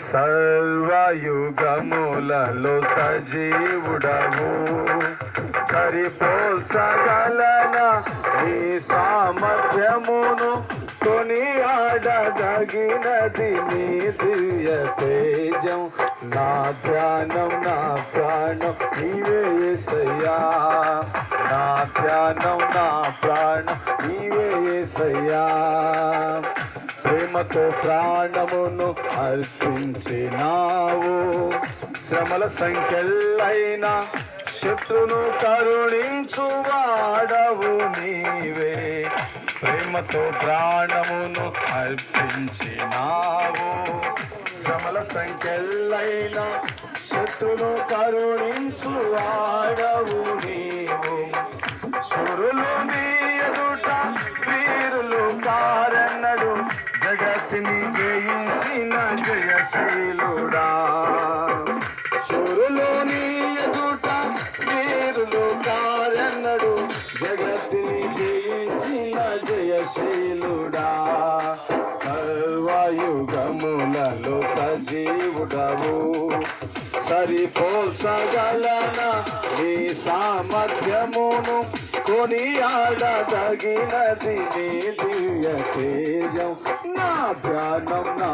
సర్వయుగములలో సజీవుడవు, సరిపోల్చగలనా నీ సామర్థ్యమును, కొనియాడదగినది నీ దివ్య తేజం. నా ధ్యానం నా ప్రాణం నీవే యేసయ్యా, నా ధ్యానం నా ప్రాణం నీవే యేసయ్యా. ప్రేమతో ప్రాణమును అర్పించినావు, శ్రమల సంఖ్యలైనా శత్రును కరుణించువాడవు నీవే. ప్రేమతో ప్రాణమును అర్పించినావు, శ్రమల సంఖ్యలైనా శత్రును కరుణించువాడవు నీవు. సురులు నీ ఎదుట వీరులు కారన్నడు, జగత్తుని జయించిన జయశీలుడా. సురులు నీ ఎదుట వీరులు కారన్నడు, జగత్తుని జయించిన జయశీలుడా. సర్వయుగములలో సజీవుడవు, సరిపోల్చగలనా నీ సామర్థ్యమును, కొనియాడదగినది నీ దివ్య తేజం. నా ధ్యానం నా